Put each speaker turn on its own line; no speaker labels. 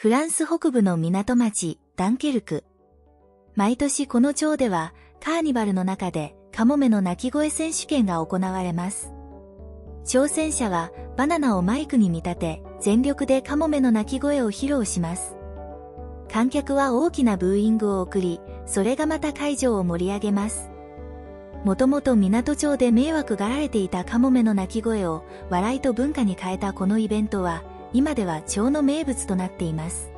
フランス北部の港町、ダンケルク。毎年この町では、カーニバルの中で、カモメの鳴き声選手権が行われます。挑戦者は、バナナをマイクに見立て、全力でカモメの鳴き声を披露します。観客は大きなブーイングを送り、それがまた会場を盛り上げます。もともと港町で迷惑がられていたカモメの鳴き声を笑いと文化に変えたこのイベントは、今では町の名物となっています。